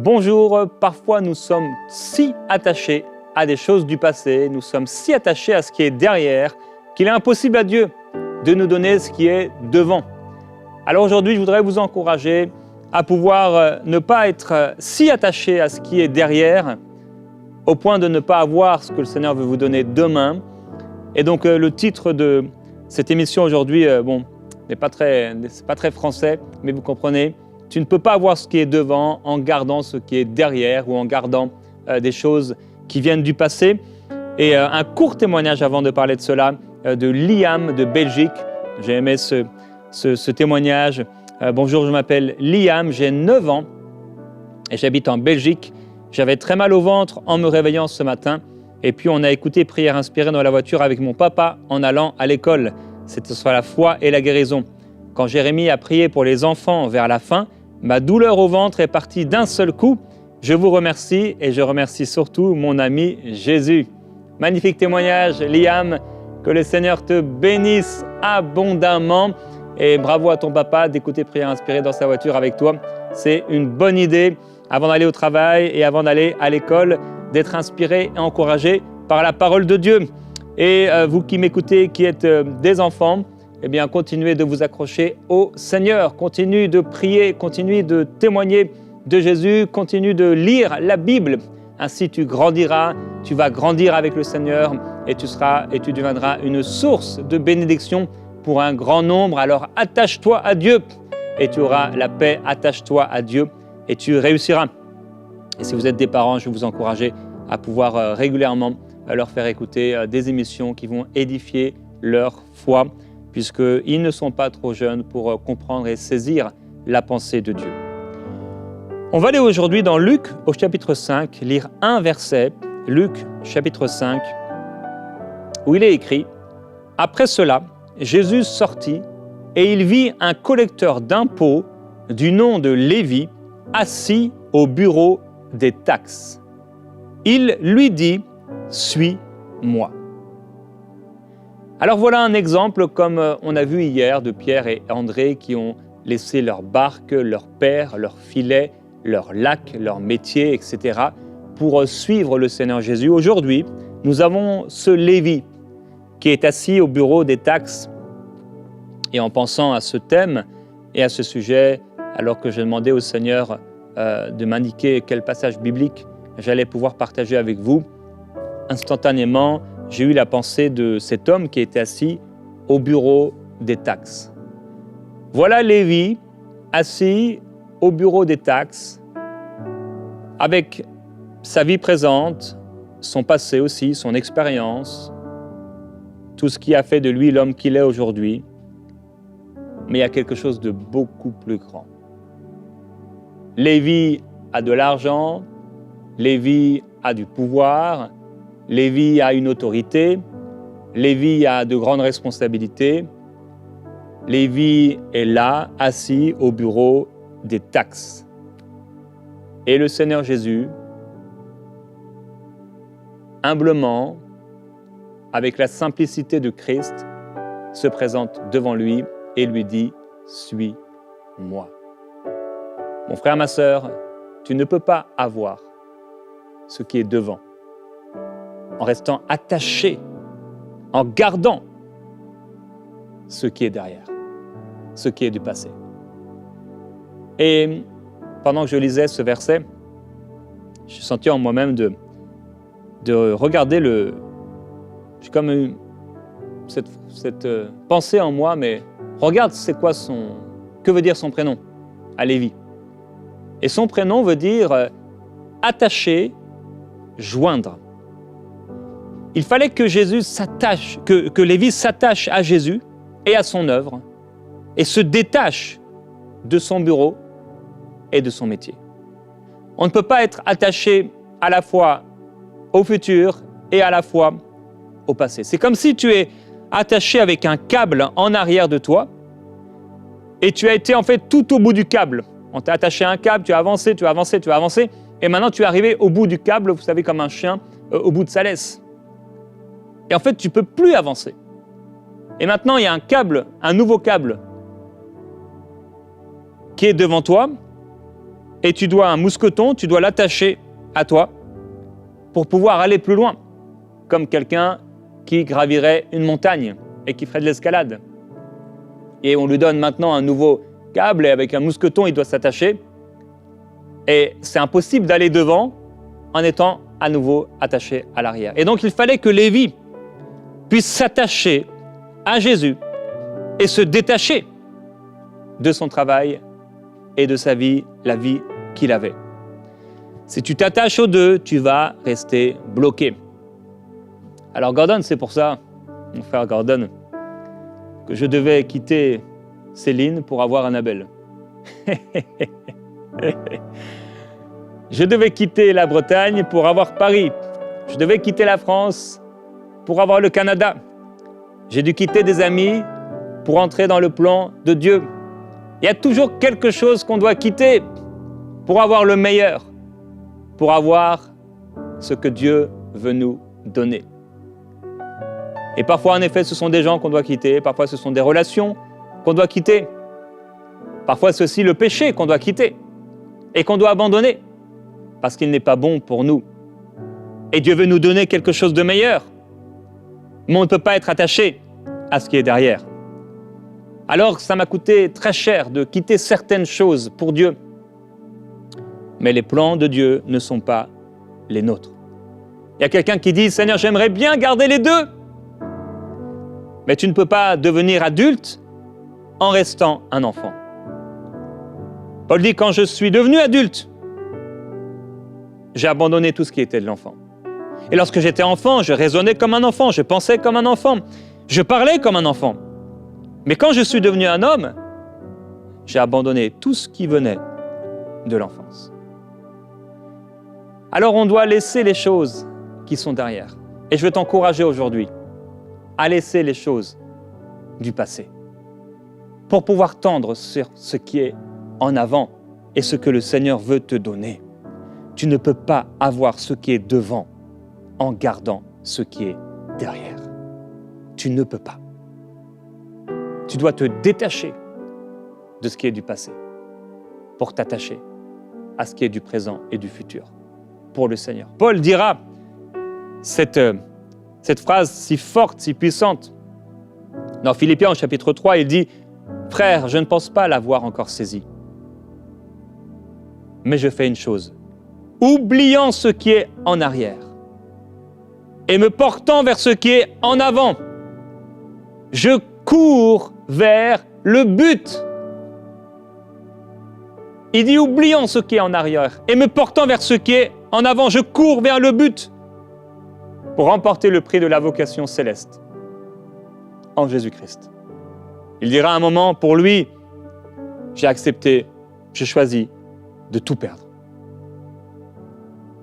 Bonjour, parfois nous sommes si attachés à des choses du passé, nous sommes si attachés à ce qui est derrière, qu'il est impossible à Dieu de nous donner ce qui est devant. Alors aujourd'hui, je voudrais vous encourager à pouvoir ne pas être si attaché à ce qui est derrière, au point de ne pas avoir ce que le Seigneur veut vous donner demain. Et donc le titre de cette émission aujourd'hui, n'est pas très français, mais vous comprenez, tu ne peux pas avoir ce qui est devant en gardant ce qui est derrière ou en gardant des choses qui viennent du passé. Et un court témoignage avant de parler de cela, de Liam de Belgique. J'ai aimé ce témoignage. Bonjour, je m'appelle Liam, j'ai 9 ans et j'habite en Belgique. J'avais très mal au ventre en me réveillant ce matin. Et puis on a écouté Prière inspirée dans la voiture avec mon papa en allant à l'école. C'était sur la foi et la guérison. Quand Jérémie a prié pour les enfants vers la fin, ma douleur au ventre est partie d'un seul coup. Je vous remercie et je remercie surtout mon ami Jésus. Magnifique témoignage, Liam. Que le Seigneur te bénisse abondamment. Et bravo à ton papa d'écouter Prière inspirée dans sa voiture avec toi. C'est une bonne idée avant d'aller au travail et avant d'aller à l'école, d'être inspiré et encouragé par la parole de Dieu. Et vous qui m'écoutez, qui êtes des enfants, eh bien, continuez de vous accrocher au Seigneur. Continuez de prier, continuez de témoigner de Jésus, continuez de lire la Bible. Ainsi, tu grandira, tu vas grandir avec le Seigneur et tu deviendras une source de bénédiction pour un grand nombre. Alors, attache-toi à Dieu et tu auras la paix. Attache-toi à Dieu et tu réussiras. Et si vous êtes des parents, je vais vous encourager à pouvoir régulièrement leur faire écouter des émissions qui vont édifier leur foi, puisqu'ils ne sont pas trop jeunes pour comprendre et saisir la pensée de Dieu. On va aller aujourd'hui dans Luc au chapitre 5, lire un verset, Luc chapitre 5, où il est écrit « Après cela, Jésus sortit et il vit un collecteur d'impôts du nom de Lévi assis au bureau des taxes. Il lui dit « Suis-moi ». Alors voilà un exemple, comme on a vu hier, de Pierre et André qui ont laissé leur barque, leur père, leur filet, leur lac, leur métier, etc. pour suivre le Seigneur Jésus. Aujourd'hui, nous avons ce Lévi qui est assis au bureau des taxes. Et en pensant à ce thème et à ce sujet, alors que je demandais au Seigneur de m'indiquer quel passage biblique j'allais pouvoir partager avec vous, instantanément, j'ai eu la pensée de cet homme qui était assis au bureau des taxes. Voilà Lévi assis au bureau des taxes, avec sa vie présente, son passé aussi, son expérience, tout ce qui a fait de lui l'homme qu'il est aujourd'hui. Mais il y a quelque chose de beaucoup plus grand. Lévi a de l'argent, Lévi a du pouvoir, Lévi a une autorité, Lévi a de grandes responsabilités. Lévi est là, assis au bureau des taxes. Et le Seigneur Jésus, humblement, avec la simplicité de Christ, se présente devant lui et lui dit « Suis-moi ». Mon frère, ma sœur, tu ne peux pas avoir ce qui est devant en restant attaché, en gardant ce qui est derrière, ce qui est du passé. Et pendant que je lisais ce verset, j'ai senti en moi-même de regarder j'ai comme eu cette pensée en moi, mais regarde que veut dire son prénom à Lévi. Et son prénom veut dire attacher, joindre. Il fallait que Jésus s'attache, que Lévi s'attache à Jésus et à son œuvre et se détache de son bureau et de son métier. On ne peut pas être attaché à la fois au futur et à la fois au passé. C'est comme si tu es attaché avec un câble en arrière de toi et tu as été en fait tout au bout du câble. On t'a attaché à un câble, tu as avancé, et maintenant tu es arrivé au bout du câble, vous savez, comme un chien au bout de sa laisse. Et en fait, tu ne peux plus avancer. Et maintenant, il y a un câble, un nouveau câble qui est devant toi, et tu dois un mousqueton, tu dois l'attacher à toi pour pouvoir aller plus loin, comme quelqu'un qui gravirait une montagne et qui ferait de l'escalade. Et on lui donne maintenant un nouveau câble et avec un mousqueton, il doit s'attacher. Et c'est impossible d'aller devant en étant à nouveau attaché à l'arrière. Et donc il fallait que Lévi puisse s'attacher à Jésus et se détacher de son travail et de sa vie, la vie qu'il avait. Si tu t'attaches aux deux, tu vas rester bloqué. Alors Gordon, c'est pour ça, mon frère Gordon, que je devais quitter Céline pour avoir Annabelle. Je devais quitter la Bretagne pour avoir Paris. Je devais quitter la France pour avoir le Canada. J'ai dû quitter des amis pour entrer dans le plan de Dieu. Il y a toujours quelque chose qu'on doit quitter pour avoir le meilleur, pour avoir ce que Dieu veut nous donner. Et parfois, en effet, ce sont des gens qu'on doit quitter, parfois ce sont des relations qu'on doit quitter, parfois c'est aussi le péché qu'on doit quitter et qu'on doit abandonner parce qu'il n'est pas bon pour nous. Et Dieu veut nous donner quelque chose de meilleur, mais on ne peut pas être attaché à ce qui est derrière. Alors, ça m'a coûté très cher de quitter certaines choses pour Dieu, mais les plans de Dieu ne sont pas les nôtres. Il y a quelqu'un qui dit « Seigneur, j'aimerais bien garder les deux !» Mais tu ne peux pas devenir adulte en restant un enfant. Paul dit « Quand je suis devenu adulte, j'ai abandonné tout ce qui était de l'enfant. Et lorsque j'étais enfant, je raisonnais comme un enfant, je pensais comme un enfant, je parlais comme un enfant. Mais quand je suis devenu un homme, j'ai abandonné tout ce qui venait de l'enfance. » Alors on doit laisser les choses qui sont derrière. Et je veux t'encourager aujourd'hui à laisser les choses du passé pour pouvoir tendre sur ce qui est en avant et ce que le Seigneur veut te donner. Tu ne peux pas avoir ce qui est devant en gardant ce qui est derrière. Tu ne peux pas. Tu dois te détacher de ce qui est du passé pour t'attacher à ce qui est du présent et du futur pour le Seigneur. Paul dira cette phrase si forte, si puissante. Dans Philippiens, au chapitre 3, il dit « Frère, je ne pense pas l'avoir encore saisi. Mais je fais une chose, oubliant ce qui est en arrière et me portant vers ce qui est en avant, je cours vers le but. » Il dit « oubliant ce qui est en arrière et me portant vers ce qui est en avant, je cours vers le but pour remporter le prix de la vocation céleste en Jésus-Christ. » Il dira à un moment, pour lui, j'ai accepté, j'ai choisi de tout perdre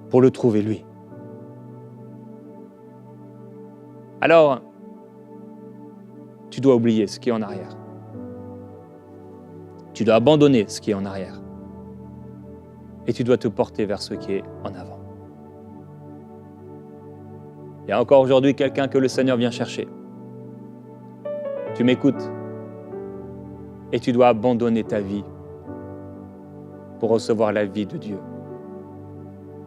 pour le trouver lui. Alors, tu dois oublier ce qui est en arrière. Tu dois abandonner ce qui est en arrière. Et tu dois te porter vers ce qui est en avant. Il y a encore aujourd'hui quelqu'un que le Seigneur vient chercher. Tu m'écoutes et tu dois abandonner ta vie pour recevoir la vie de Dieu.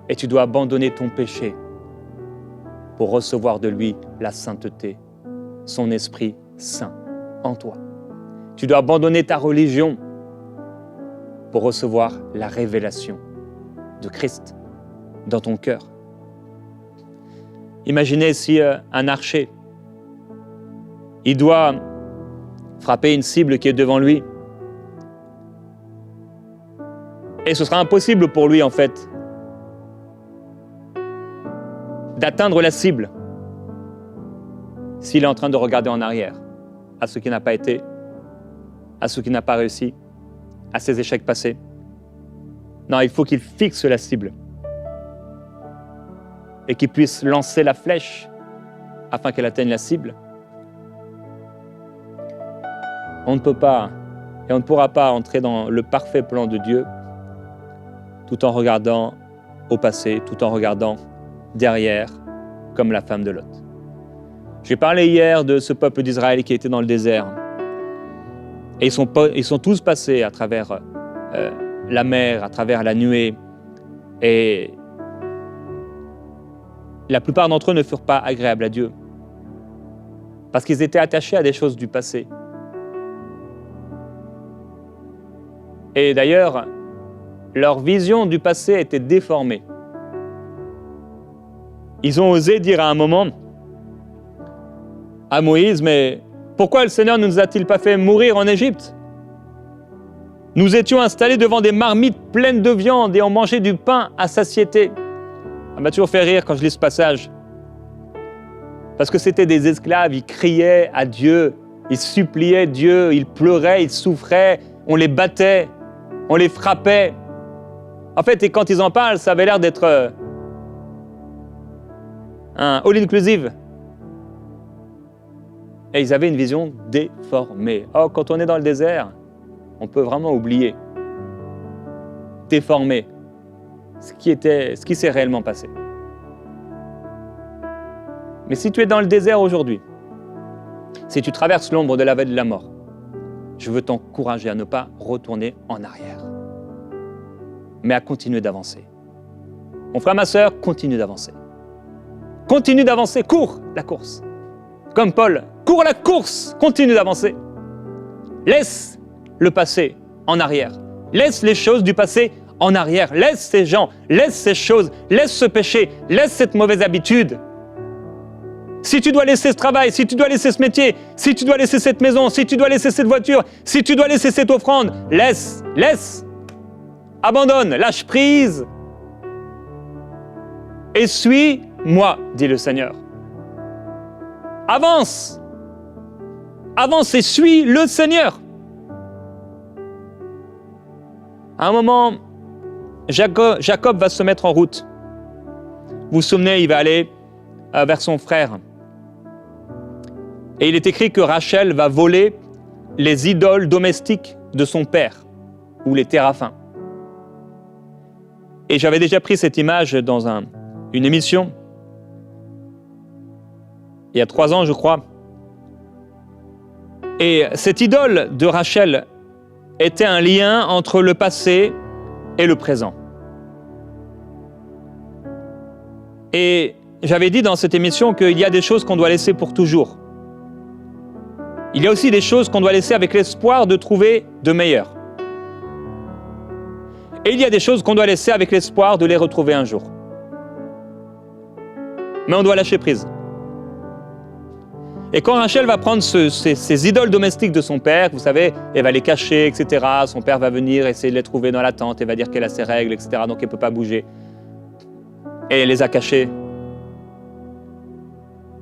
Et tu dois abandonner ton péché pour recevoir de lui la sainteté, son esprit saint en toi. Tu dois abandonner ta religion pour recevoir la révélation de Christ dans ton cœur. Imaginez si un archer, il doit frapper une cible qui est devant lui. Et ce sera impossible pour lui, en fait, d'atteindre la cible s'il est en train de regarder en arrière à ce qui n'a pas été, à ce qui n'a pas réussi, à ses échecs passés. Non, il faut qu'il fixe la cible et qu'il puisse lancer la flèche afin qu'elle atteigne la cible. On ne peut pas et on ne pourra pas entrer dans le parfait plan de Dieu tout en regardant au passé, tout en regardant derrière, comme la femme de Lot. J'ai parlé hier de ce peuple d'Israël qui était dans le désert. Et ils sont tous passés à travers la mer, à travers la nuée. Et la plupart d'entre eux ne furent pas agréables à Dieu parce qu'ils étaient attachés à des choses du passé. Et d'ailleurs, leur vision du passé était déformée. Ils ont osé dire à un moment à Moïse, mais pourquoi le Seigneur ne nous a-t-il pas fait mourir en Égypte? Nous étions installés devant des marmites pleines de viande et on mangeait du pain à satiété. Ça m'a toujours fait rire quand je lis ce passage. Parce que c'était des esclaves, ils criaient à Dieu, ils suppliaient Dieu, ils pleuraient, ils souffraient, on les battait, on les frappait. En fait, et quand ils en parlent, ça avait l'air d'être un all-inclusive. Et ils avaient une vision déformée. Oh, quand on est dans le désert, on peut vraiment oublier, déformer ce qui s'est réellement passé. Mais si tu es dans le désert aujourd'hui, si tu traverses l'ombre de la vallée de la mort, je veux t'encourager à ne pas retourner en arrière, mais à continuer d'avancer. Mon frère, ma sœur, continue d'avancer. Continue d'avancer, cours la course. Comme Paul, cours la course, continue d'avancer. Laisse le passé en arrière. Laisse les choses du passé en arrière. Laisse ces gens, laisse ces choses, laisse ce péché, laisse cette mauvaise habitude. Si tu dois laisser ce travail, si tu dois laisser ce métier, si tu dois laisser cette maison, si tu dois laisser cette voiture, si tu dois laisser cette offrande, laisse. Abandonne, lâche prise. Et suis-moi, dit le Seigneur. Avance. Avance et suis le Seigneur. À un moment, Jacob va se mettre en route. Vous vous souvenez, il va aller vers son frère. Et il est écrit que Rachel va voler les idoles domestiques de son père, ou les téraphins. Et j'avais déjà pris cette image dans une émission, il y a 3 ans, je crois. Et cette idole de Rachel était un lien entre le passé et le présent. Et j'avais dit dans cette émission qu'il y a des choses qu'on doit laisser pour toujours. Il y a aussi des choses qu'on doit laisser avec l'espoir de trouver de meilleures. Et il y a des choses qu'on doit laisser avec l'espoir de les retrouver un jour. Mais on doit lâcher prise. Et quand Rachel va prendre ces idoles domestiques de son père, vous savez, elle va les cacher, etc. Son père va venir essayer de les trouver dans la tente, elle va dire qu'elle a ses règles, etc. Donc elle ne peut pas bouger. Et elle les a cachées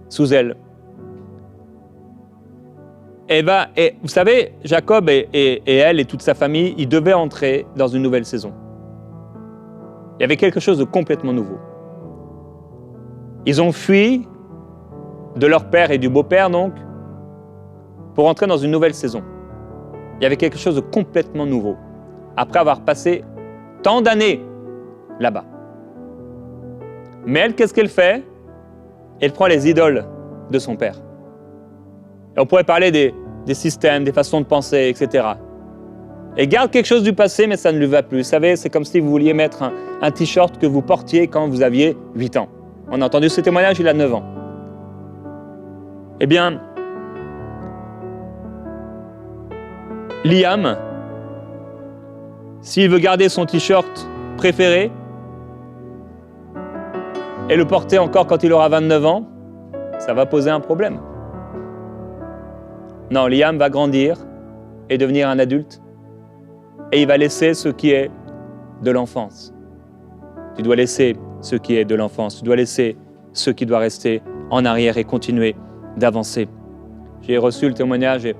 sous elle. Et vous savez, Jacob et elle et toute sa famille, ils devaient entrer dans une nouvelle saison. Il y avait quelque chose de complètement nouveau. Ils ont fui de leur père et du beau-père, donc, pour entrer dans une nouvelle saison. Il y avait quelque chose de complètement nouveau, après avoir passé tant d'années là-bas. Mais elle, qu'est-ce qu'elle fait? Elle prend les idoles de son père. Et on pourrait parler des systèmes, des façons de penser, etc. Elle garde quelque chose du passé, mais ça ne lui va plus. Vous savez, c'est comme si vous vouliez mettre un t-shirt que vous portiez quand vous aviez 8 ans. On a entendu ce témoignage, il a 9 ans. Eh bien, Liam, s'il veut garder son t-shirt préféré et le porter encore quand il aura 29 ans, ça va poser un problème. Non, Liam va grandir et devenir un adulte et il va laisser ce qui est de l'enfance. Tu dois laisser ce qui est de l'enfance, tu dois laisser ce qui doit rester en arrière et continuer d'avancer. J'ai reçu le témoignage et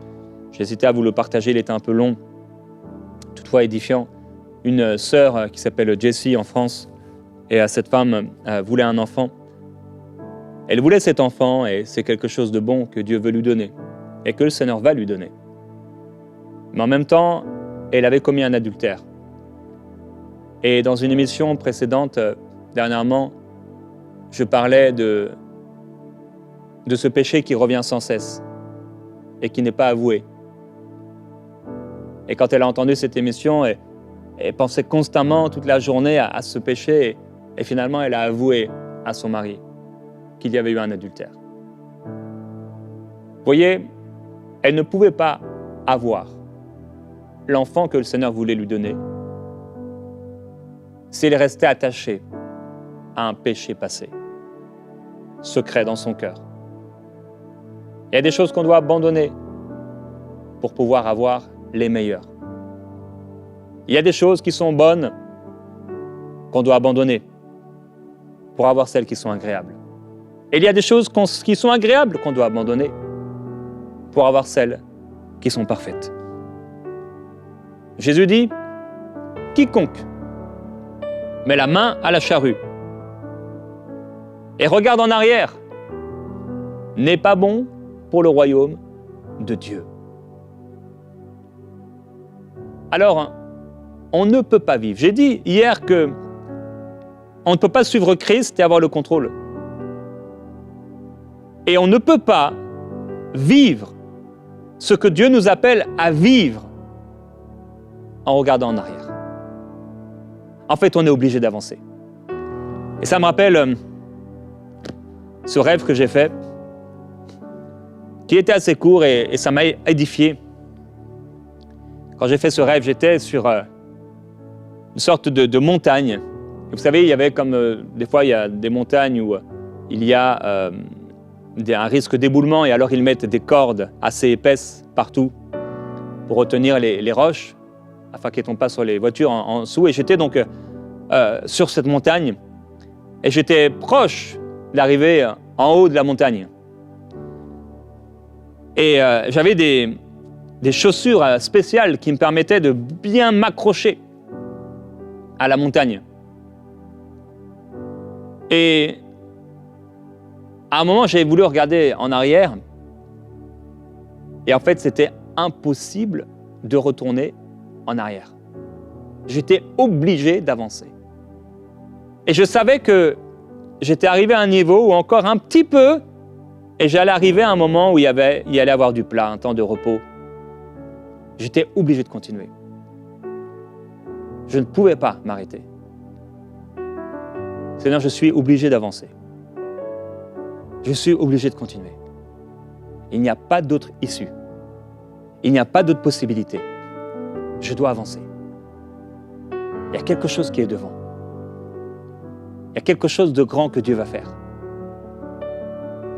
j'ai hésité à vous le partager, il était un peu long, toutefois édifiant. Une sœur qui s'appelle Jessie en France, et cette femme voulait un enfant. Elle voulait cet enfant et c'est quelque chose de bon que Dieu veut lui donner et que le Seigneur va lui donner. Mais en même temps, elle avait commis un adultère. Et dans une émission précédente, dernièrement, je parlais de ce péché qui revient sans cesse et qui n'est pas avoué. Et quand elle a entendu cette émission, et pensait constamment toute la journée à ce péché. Et finalement, elle a avoué à son mari qu'il y avait eu un adultère. Vous voyez, elle ne pouvait pas avoir l'enfant que le Seigneur voulait lui donner si elle restait attachée à un péché passé, secret dans son cœur. Il y a des choses qu'on doit abandonner pour pouvoir avoir les meilleures. Il y a des choses qui sont bonnes qu'on doit abandonner pour avoir celles qui sont agréables. Et il y a des choses qui sont agréables qu'on doit abandonner pour avoir celles qui sont parfaites. Jésus dit, « Quiconque met la main à la charrue et regarde en arrière n'est pas bon pour le royaume de Dieu. » Alors, on ne peut pas vivre. J'ai dit hier que on ne peut pas suivre Christ et avoir le contrôle. Et on ne peut pas vivre ce que Dieu nous appelle à vivre en regardant en arrière. En fait, on est obligé d'avancer. Et ça me rappelle ce rêve que j'ai fait, qui était assez court et ça m'a édifié. Quand j'ai fait ce rêve, j'étais sur une sorte de montagne. Et vous savez, il y avait comme des fois, il y a des montagnes où il y a un risque d'éboulement et alors ils mettent des cordes assez épaisses partout pour retenir les roches afin qu'elles ne tombent pas sur les voitures en dessous. Et j'étais donc sur cette montagne et j'étais proche d'arriver en haut de la montagne. Et j'avais des chaussures spéciales qui me permettaient de bien m'accrocher à la montagne. Et à un moment, j'avais voulu regarder en arrière et en fait, c'était impossible de retourner en arrière. J'étais obligé d'avancer. Et je savais que j'étais arrivé à un niveau où encore un petit peu et j'allais arriver à un moment où il y allait avoir du plat, un temps de repos. J'étais obligé de continuer. Je ne pouvais pas m'arrêter. Seigneur, je suis obligé d'avancer. Je suis obligé de continuer. Il n'y a pas d'autre issue. Il n'y a pas d'autre possibilité. Je dois avancer. Il y a quelque chose qui est devant. Il y a quelque chose de grand que Dieu va faire.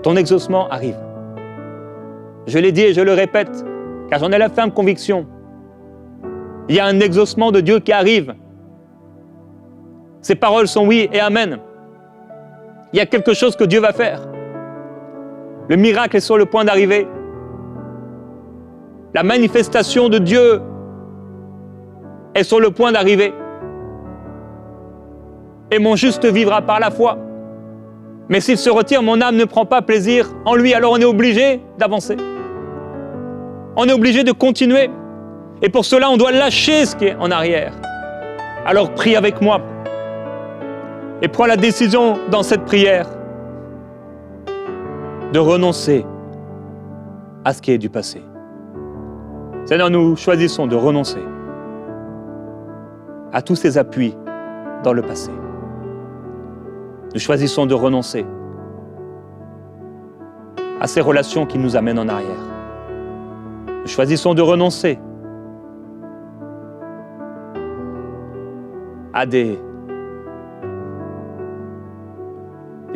Ton exaucement arrive. Je l'ai dit et je le répète, car j'en ai la ferme conviction. Il y a un exaucement de Dieu qui arrive. Ces paroles sont oui et amen. Il y a quelque chose que Dieu va faire. Le miracle est sur le point d'arriver. La manifestation de Dieu est sur le point d'arriver. Et mon juste vivra par la foi. Mais s'il se retire, mon âme ne prend pas plaisir en lui. Alors on est obligé d'avancer. On est obligé de continuer. Et pour cela, on doit lâcher ce qui est en arrière. Alors prie avec moi. Et prends la décision dans cette prière de renoncer à ce qui est du passé. Seigneur, nous choisissons de renoncer à tous ces appuis dans le passé. Nous choisissons de renoncer à ces relations qui nous amènent en arrière. Nous choisissons de renoncer à des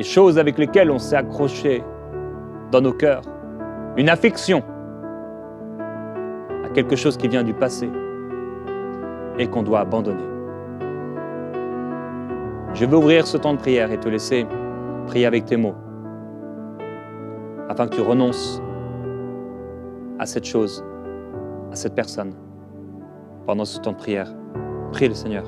choses avec lesquelles on s'est accroché dans nos cœurs, une affection à quelque chose qui vient du passé et qu'on doit abandonner. Je veux ouvrir ce temps de prière et te laisser prier avec tes mots afin que tu renonces à cette chose, à cette personne pendant ce temps de prière. Prie le Seigneur.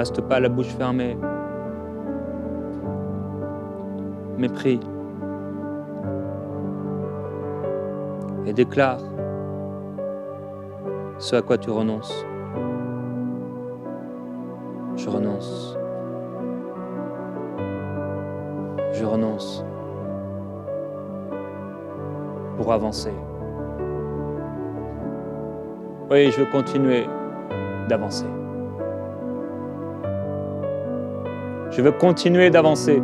reste pas la bouche fermée, mais prie et déclare ce à quoi tu renonces. Je renonce. Je renonce pour avancer. Oui, je veux continuer d'avancer. Je veux continuer d'avancer.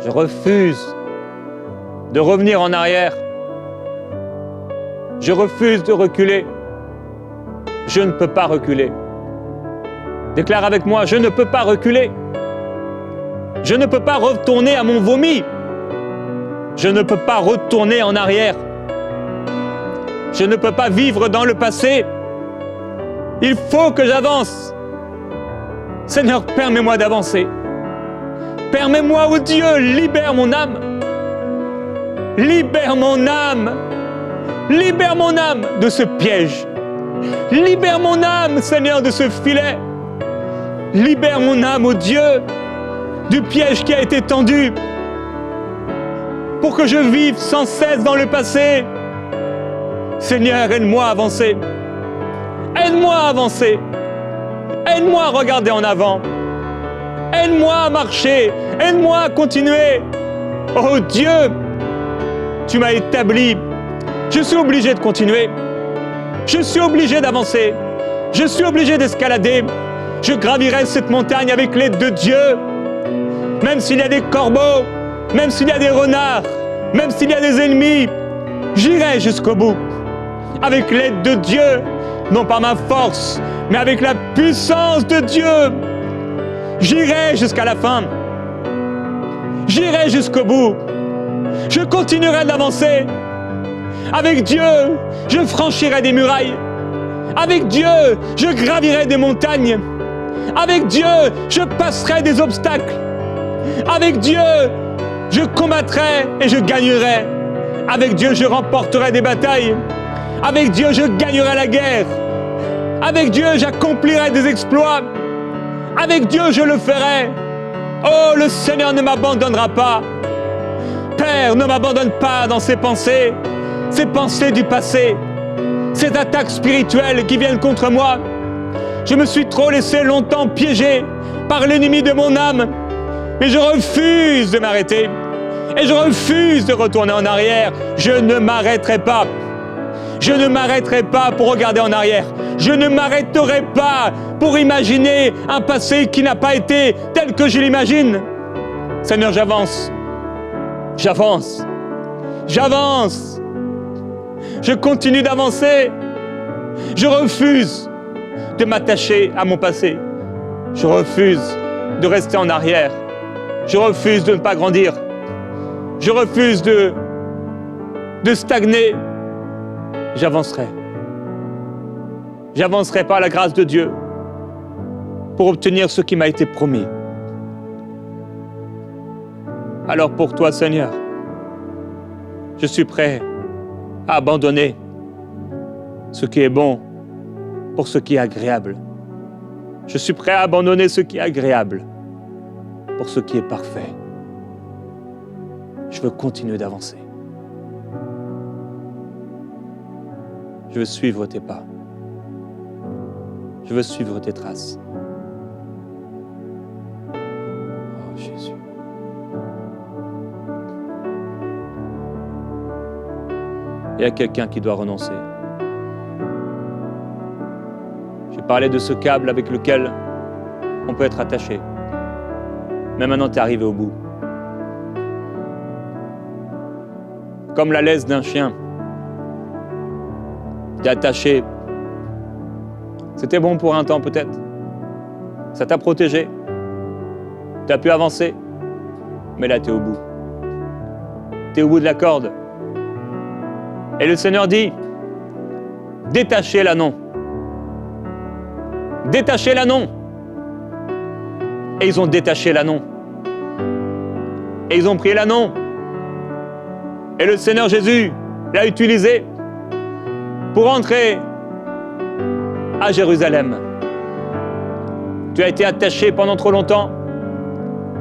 Je refuse de revenir en arrière. Je refuse de reculer. Je ne peux pas reculer. Déclare avec moi, je ne peux pas reculer. Je ne peux pas retourner à mon vomi. Je ne peux pas retourner en arrière. Je ne peux pas vivre dans le passé. Il faut que j'avance. Seigneur, permets-moi d'avancer. Permets-moi, oh Dieu, libère mon âme. Libère mon âme. Libère mon âme de ce piège. Libère mon âme, Seigneur, de ce filet. Libère mon âme, oh Dieu, du piège qui a été tendu pour que je vive sans cesse dans le passé. Seigneur, aide-moi à avancer. Aide-moi à avancer. Aide-moi à regarder en avant. Aide-moi à marcher. Aide-moi à continuer. Oh Dieu, tu m'as établi. Je suis obligé de continuer. Je suis obligé d'avancer. Je suis obligé d'escalader. Je gravirai cette montagne avec l'aide de Dieu. Même s'il y a des corbeaux, même s'il y a des renards, même s'il y a des ennemis, j'irai jusqu'au bout. Avec l'aide de Dieu, non pas ma force, mais avec la puissance de Dieu. J'irai jusqu'à la fin. J'irai jusqu'au bout. Je continuerai d'avancer. Avec Dieu, je franchirai des murailles. Avec Dieu, je gravirai des montagnes. Avec Dieu, je passerai des obstacles. Avec Dieu, je combattrai et je gagnerai. Avec Dieu, je remporterai des batailles. Avec Dieu, je gagnerai la guerre. Avec Dieu, j'accomplirai des exploits. Avec Dieu, je le ferai. Oh, le Seigneur ne m'abandonnera pas. Père, ne m'abandonne pas dans ces pensées du passé, ces attaques spirituelles qui viennent contre moi. Je me suis trop laissé longtemps piéger par l'ennemi de mon âme. Mais je refuse de m'arrêter. Et je refuse de retourner en arrière. Je ne m'arrêterai pas. Je ne m'arrêterai pas pour regarder en arrière. Je ne m'arrêterai pas pour imaginer un passé qui n'a pas été tel que je l'imagine. Seigneur, j'avance. J'avance. J'avance. Je continue d'avancer. Je refuse de m'attacher à mon passé. Je refuse de rester en arrière. Je refuse de ne pas grandir. Je refuse de stagner. J'avancerai. J'avancerai par la grâce de Dieu pour obtenir ce qui m'a été promis. Alors pour toi, Seigneur, je suis prêt à abandonner ce qui est bon pour ce qui est agréable. Je suis prêt à abandonner ce qui est agréable pour ce qui est parfait. Je veux continuer d'avancer. Je veux suivre tes pas. Je veux suivre tes traces. Oh Jésus. Il y a quelqu'un qui doit renoncer. J'ai parlé de ce câble avec lequel on peut être attaché. Mais maintenant, tu es arrivé au bout. Comme la laisse d'un chien. Tu es attaché. C'était bon pour un temps peut-être. Ça t'a protégé. Tu as pu avancer. Mais là, tu es au bout. Tu es au bout de la corde. Et le Seigneur dit, détachez l'anneau. Détachez l'anneau. Et ils ont détaché l'anneau. Et ils ont pris l'anneau. Et le Seigneur Jésus l'a utilisé pour entrer à Jérusalem. Tu as été attaché pendant trop longtemps.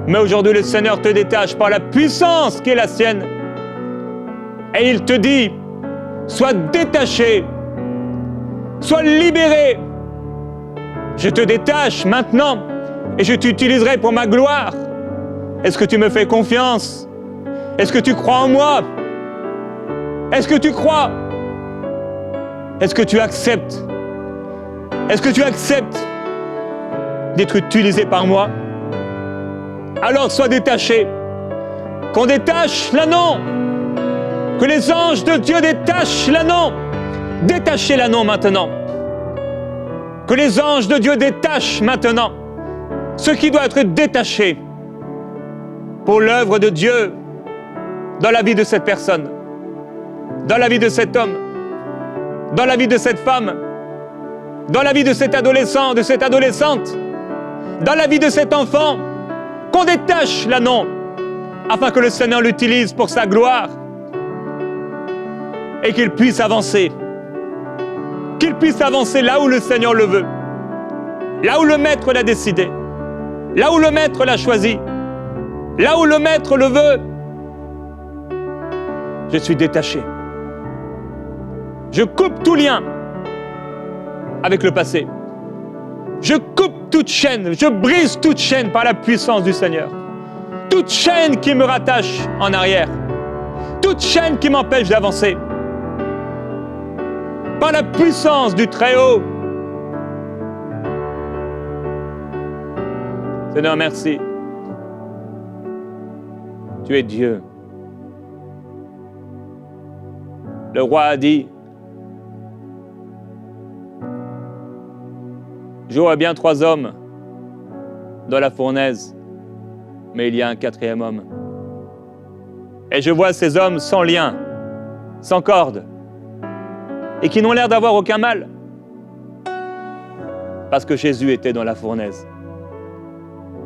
Mais aujourd'hui, le Seigneur te détache par la puissance qui est la sienne. Et il te dit, sois détaché, sois libéré. Je te détache maintenant et je t'utiliserai pour ma gloire. Est-ce que tu me fais confiance? Est-ce que tu crois en moi? Est-ce que tu crois? Est-ce que tu acceptes? Est-ce que tu acceptes d'être utilisé par moi? Alors sois détaché. Qu'on détache l'anneau. Que les anges de Dieu détachent l'anneau. Détachez l'anneau maintenant. Que les anges de Dieu détachent maintenant ce qui doit être détaché pour l'œuvre de Dieu dans la vie de cette personne, dans la vie de cet homme, dans la vie de cette femme, dans la vie de cet adolescent, de cette adolescente, dans la vie de cet enfant, qu'on détache l'anneau afin que le Seigneur l'utilise pour sa gloire et qu'il puisse avancer. Qu'il puisse avancer là où le Seigneur le veut, là où le Maître l'a décidé, là où le Maître l'a choisi, là où le Maître le veut. Je suis détaché. Je coupe tout lien avec le passé. Je coupe toute chaîne, je brise toute chaîne par la puissance du Seigneur. Toute chaîne qui me rattache en arrière, toute chaîne qui m'empêche d'avancer. Par la puissance du Très-Haut. Seigneur, merci. Tu es Dieu. Le roi a dit, je vois bien 3 hommes dans la fournaise, mais il y a un 4e homme. Et je vois ces hommes sans lien, sans corde, et qui n'ont l'air d'avoir aucun mal, parce que Jésus était dans la fournaise,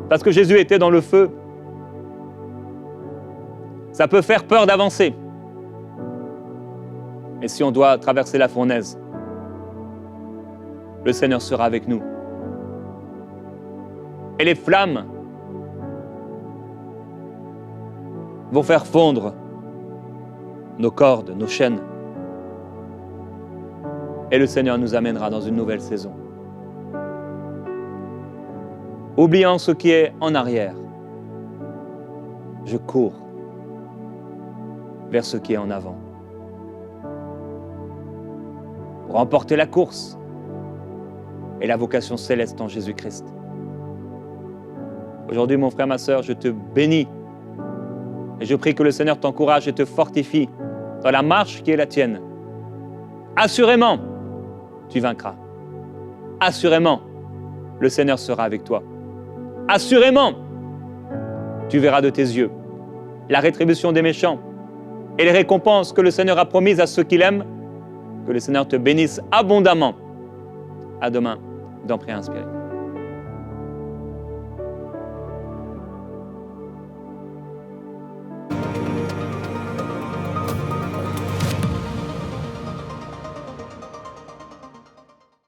parce que Jésus était dans le feu. Ça peut faire peur d'avancer. Et si on doit traverser la fournaise, le Seigneur sera avec nous. Et les flammes vont faire fondre nos cordes, nos chaînes. Et le Seigneur nous amènera dans une nouvelle saison. Oubliant ce qui est en arrière, je cours vers ce qui est en avant. Pour remporter la course et la vocation céleste en Jésus-Christ. Aujourd'hui, mon frère, ma sœur, je te bénis et je prie que le Seigneur t'encourage et te fortifie dans la marche qui est la tienne. Assurément, tu vaincras. Assurément, le Seigneur sera avec toi. Assurément, tu verras de tes yeux la rétribution des méchants et les récompenses que le Seigneur a promises à ceux qu'il aime. Que le Seigneur te bénisse abondamment. À demain dans Prière Inspirée.